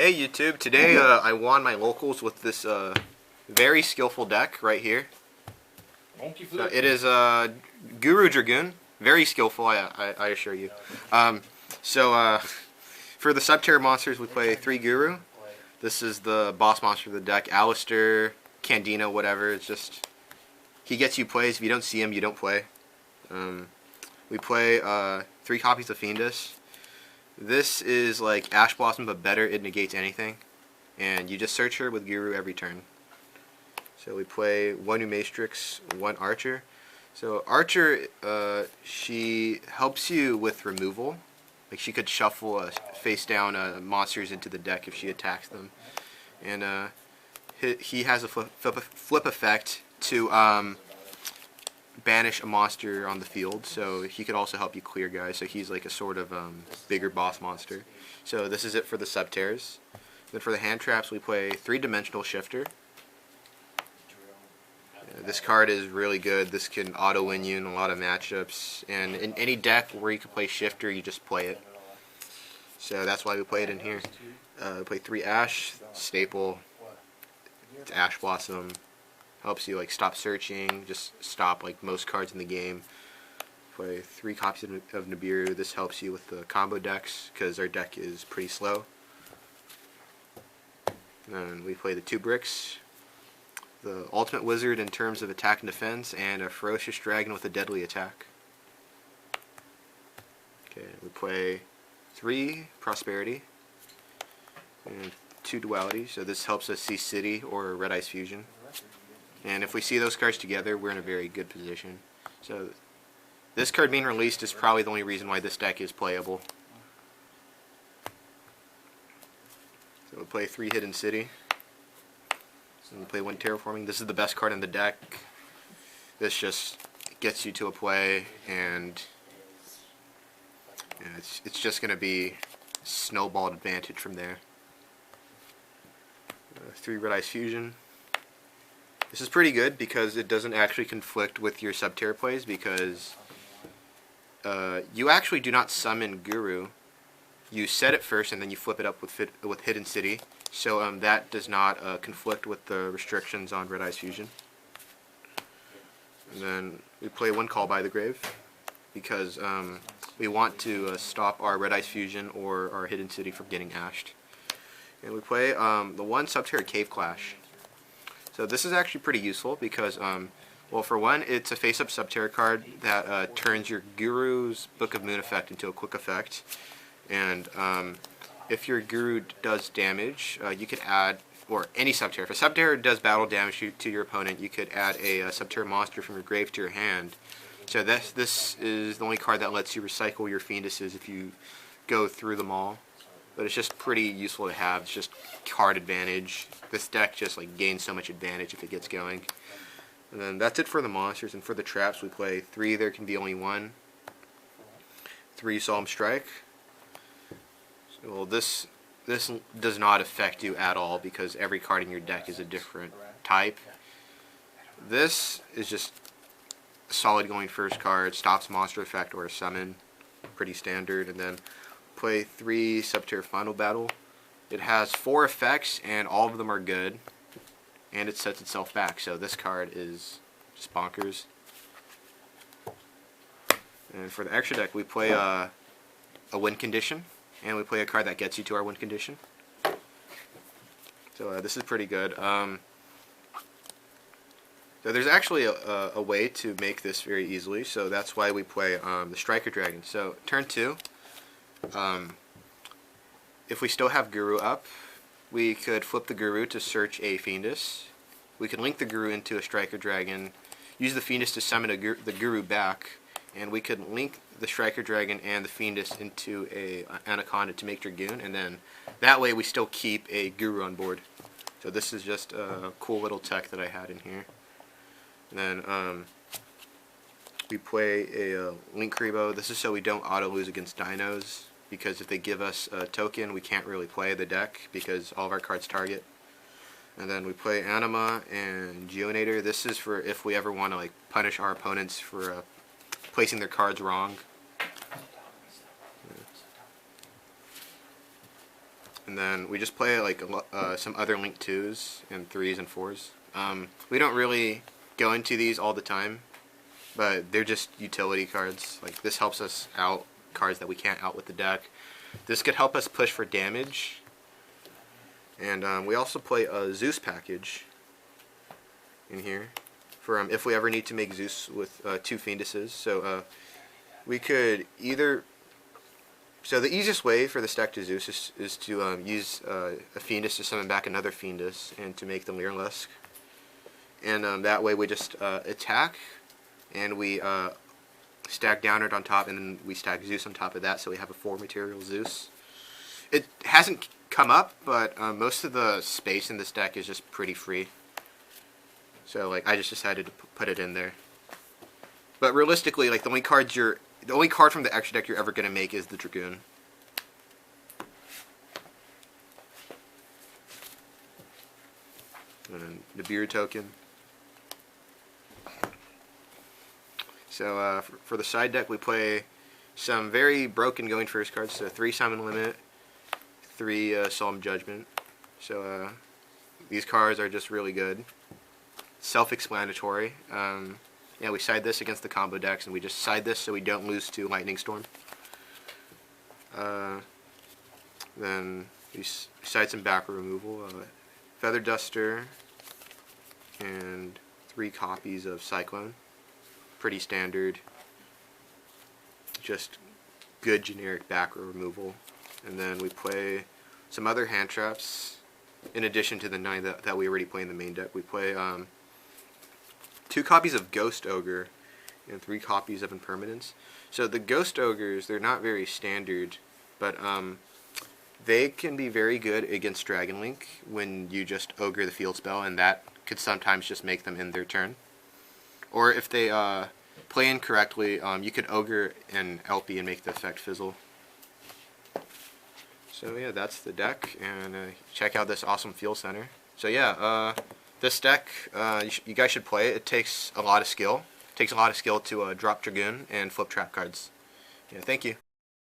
Hey YouTube, today I won my locals with this very skillful deck right here. It is Guru Dragoon, very skillful, I assure you. For the Subterror monsters we play 3 Guru. This is the boss monster of the deck, Alistair, Candino, whatever. It's just, he gets you plays. If you don't see him, you don't play. We play 3 copies of Fiendus. This is like Ash Blossom, but better. It negates anything. And you just search her with Guru every turn. So we play 1 Numatrix, 1 Archer. So Archer, she helps you with removal. Like she could shuffle face down monsters into the deck if she attacks them. And he has a flip effect to banish a monster on the field, so he could also help you clear guys. So he's like a sort of bigger boss monster. So this is it for the Subterrors. Then for the hand traps we play 3-dimensional Shifter. This card is really good. This can auto win you in a lot of matchups, and in any deck where you can play Shifter, you just play it. So that's why we play it in here. We play 3 Ash, staple. It's Ash Blossom. Helps you like stop searching, just stop like most cards in the game. Play 3 copies of Nibiru. This helps you with the combo decks because our deck is pretty slow. And we play the 2 bricks. The ultimate wizard in terms of attack and defense, and a ferocious dragon with a deadly attack. Okay, we play 3 prosperity and 2 duality. So this helps us see city or red ice fusion. And if we see those cards together, we're in a very good position. So this card being released is probably the only reason why this deck is playable. So we'll play 3 Hidden City. So we'll play 1 Terraforming. This is the best card in the deck. This just gets you to a play, and it's just going to be snowballed advantage from there. 3 Red Ice Fusion. This is pretty good because it doesn't actually conflict with your Subterror plays, because you actually do not summon Guru. You set it first and then you flip it up with Hidden City. So that does not conflict with the restrictions on Red Ice Fusion. And then we play 1 Call by the Grave because we want to stop our Red Ice Fusion or our Hidden City from getting ashed. And we play the 1 Subterror Cave Clash. So this is actually pretty useful because, well, for one, it's a face-up Subterror card that turns your Guru's Book of Moon effect into a quick effect. And if your Guru does damage, you could add, or any Subterror. If a Subterror does battle damage to your opponent, you could add a Subterror monster from your grave to your hand. So this is the only card that lets you recycle your Fienduses if you go through them all. But it's just pretty useful to have. It's just card advantage. This deck just like gains so much advantage if it gets going. And then that's it for the monsters. And for the traps, we play 3. There can be only 1. 3 Solemn Strike. So, well, this does not affect you at all because every card in your deck is a different type. This is just a solid going first card. Stops monster effect or a summon. Pretty standard. And then play 3 Subterror Final Battle. It has 4 effects and all of them are good, and it sets itself back, so this card is just bonkers. And for the extra deck we play a win condition, and we play a card that gets you to our win condition. So this is pretty good. So there's actually a way to make this very easily, so that's why we play the Striker Dragon. So turn 2, if we still have Guru up, we could flip the Guru to search a Fiendus. We could link the Guru into a Striker Dragon, use the Fiendus to summon the Guru back, and we could link the Striker Dragon and the Fiendus into a Anaconda to make Dragoon, and then that way we still keep a Guru on board. So this is just a cool little tech that I had in here. And then we play a Link Kribo. This is so we don't auto lose against dinos, because if they give us a token, we can't really play the deck because all of our cards target. And then we play Anima and Geonator. This is for if we ever want to like punish our opponents for placing their cards wrong. And then we just play like some other Link 2s and 3s and 4s. We don't really go into these all the time, but they're just utility cards. Like, this helps us out cards that we can't out with the deck. This could help us push for damage. And we also play a Zeus package in here for if we ever need to make Zeus with 2 Fienduses. So we could either... So the easiest way for this deck to Zeus is to use a Fiendus to summon back another Fiendus and to make the Mirrorlusk. And that way we just attack, and we stack Downward on top, and then we stack Zeus on top of that, so we have a 4-material Zeus. It hasn't come up, but most of the space in this deck is just pretty free. So like, I just decided to put it in there. But realistically, like, the only card from the extra deck you're ever going to make is the Dragoon. And the Beard token. So for the side deck, we play some very broken going first cards. So 3 Summon Limit, 3 Solemn Judgment. So these cards are just really good. Self-explanatory. Yeah, we side this against the combo decks, and we just side this so we don't lose to Lightning Storm. Then we side some back removal. Feather Duster, and 3 copies of Cyclone. Pretty standard. Just good generic back removal. And then we play some other hand traps, in addition to the 9 that we already play in the main deck. We play 2 copies of Ghost Ogre and 3 copies of Impermanence. So the Ghost Ogres, they're not very standard, but they can be very good against Dragon Link when you just Ogre the field spell, and that could sometimes just make them end their turn. Or if they play incorrectly, you could Ogre an LP and make the effect fizzle. So yeah, that's the deck, and check out this awesome Field Center. So yeah, this deck, you guys should play it. It takes a lot of skill. It takes a lot of skill to drop Dragoon and flip trap cards. Yeah, thank you.